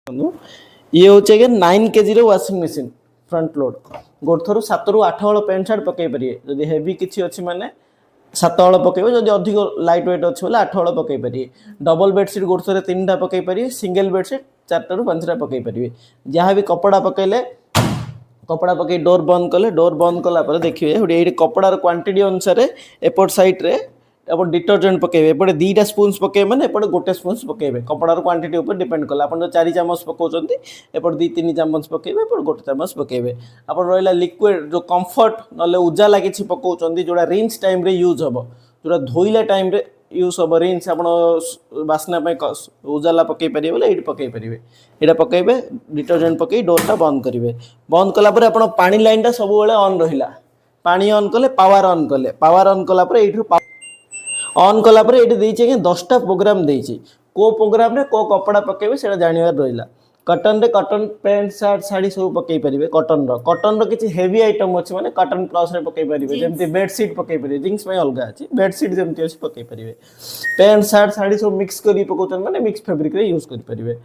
ये होचे के 9 केजी रो वाशिंग मशीन फ्रंट लोड गोट थरु 7 रु 8 हल पैंट शर्ट पकई परिए जदि हेवी किछि अछि माने 7 हल पकेबे जदि अधिक लाइट वेट अछि बोले 8 हल पकई परिए डबल बेडशीट गोट थरे 3टा पकई परिए सिंगल बेडशीट 4टा रु 5टा पकई परिए जहाँ भी कपड़ा पकेले कपड़ा पकई डोर बंद कला पर देखिए एठी कपड़ार क्वांटिटी अनुसार एपट साइड रे अपन डिटर्जेंट पकेबे एपटे 2टा स्पून्स पकेबे माने एपटे गोटे स्पून्स पकेबे कपड़ार क्वांटिटी ऊपर डिपेंड कला अपन 4 चामच पकाउचंती एपटे 2-3 चामच पकेबे एपटे गोटे चामच पकेबे अपन रहला लिक्विड जो कंफर्ट नले उजाला किछि पकाउचंती जोडा रिंस टाइम रे यूज हबो जोडा धोइला टाइम रे यूज हबो रिंस अपन बासना पे उजाला पकई परिबे बोले एठी पकई परिबे एटा पकेबे डिटर्जेंट पकई डोरटा बंद करिवे बंद कला पर अपन पानी लाइनटा सब बेले ऑन रहिला पानी ऑन कले पावर ऑन कला पर एठु ऑन कला पर एठी देइचे के 10टा प्रोग्राम देइचे को प्रोग्राम रे को कपड़ा पकेबे सेटा जानिवार रहिला कॉटन रे कॉटन पैंट शर्ट साड़ी सब पकई परिबे कॉटन रो किछि हेवी आइटम अछि माने कॉटन प्लस रे पकई परिबे जेमति बेडशीट पकई परिबे जिंस में अलगा अछि बेडशीट जेमति अछि पकई परिबे पैंट शर्ट साड़ी सब मिक्स करी पकोचन माने मिक्स फैब्रिक रे यूज करि परिबे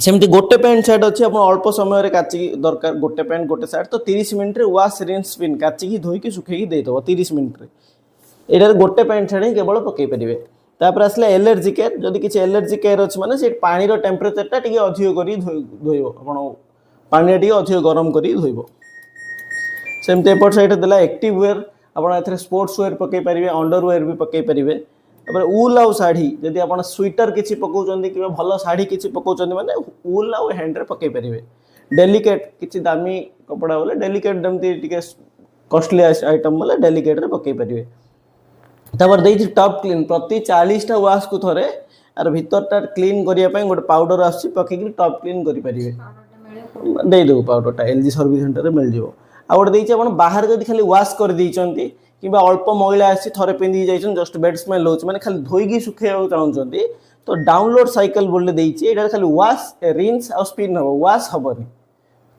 सेमति गोटे पैंट शर्ट अछि अपन अल्प समय रे काची दरकार गोटे पैंट गोटे शर्ट तो 30 मिनिट रे वॉश रिंस स्पिन काची की धोई की सुखई की दे दबो 30 मिनिट रे एटार गोटे पैंट शर्ट ही केवल पकई परिबे तापर आसले एलर्जी केयर जदि किछि एलर्जी केयर अछि माने से पानी रो टेम्परेचर टा टिके अधिक करी धोइबो आपण पानी टिके अधिक गरम करी धोइबो सेमते एपट साइड देला एक्टिव वेयर आपण एथरे स्पोर्ट्स वेयर पकई परिबे अंडरवेयर भी पकई परिबे तापर ऊल आउ साड़ी जदि आपण स्वेटर किछि पकाउचंदी कि भलो साड़ी किछि पकाउचंदी माने ऊल आउ हैंड रे पकई परिबे डेलिकेट किछि दामी कपड़ा बोले डेलिकेट दमती टिके कॉस्टली आइटम बोले डेलिकेट रे पकई परिबे तापर देइछि टॉप क्लीन प्रति 40 टा वॉश को थरे आर भीतरटा क्लीन करिया पय गोटे पाउडर आछि पकई कि टॉप क्लीन करि परिबे दे दो पाउडरटा एलजी सर्विस सेंटर रे मिल जिवो आ गोटे देइछि आपण बाहर जदि खाली वॉश कर दैचंती किबा अल्प महिला आछि थरे पिंदी जाइछन जस्ट बेड स्मेल होछ माने खाली धोइगी सुखेयाउ चाहउचंती तो डाउनलोड साइकिल बोले देइछि एटा खाली वॉश रिंस आ स्पिन हो वॉश हबनी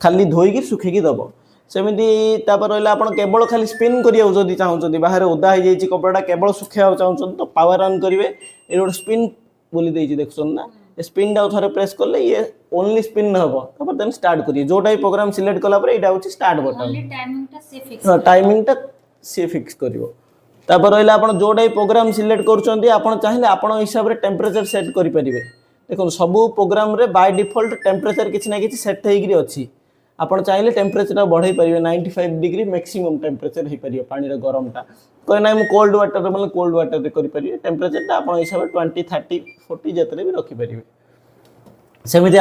खाली धोइगी सुखेगी दबो सेमिति तापर रहला आपण केवल खाली स्पिन करिया जदी चाहउचंती बाहर ओदा हो जाइछि कपड़ा केवल सुखेयाउ चाहउचंती तो पावर ऑन करिवे ए गोटे स्पिन बोली देइछि देखछन ना स्पिन डाउ थरे प्रेस करले ये ओनली स्पिन हबो तापर देन स्टार्ट करिए जोटा ही प्रोग्राम सिलेक्ट कला पर एटा होछि स्टार्ट बटन ओनली टाइमिंग टा से फिक्स करिवो तापर रहला आपण जोटा ही प्रोग्राम सिलेक्ट करछंती आपण चाहिले आपण हिसाब रे टेम्परेचर सेट करि परिबे देखो सब प्रोग्राम रे बाय डिफॉल्ट टेम्परेचर किछि ना किछि सेट हेगिरि अछि आपण चाहिले टेम्परेचर बढ़ाई परिबे 95 डिग्री मैक्सिमम टेम्परेचर हे परियो पानी रे गरमटा कोइ नै हम कोल्ड वाटर रे मतलब कोल्ड वाटर रे करि परिबे टेम्परेचर ता आपण हिसाब रे 20 30 40 जतरे भी रखि परिबे सेमिति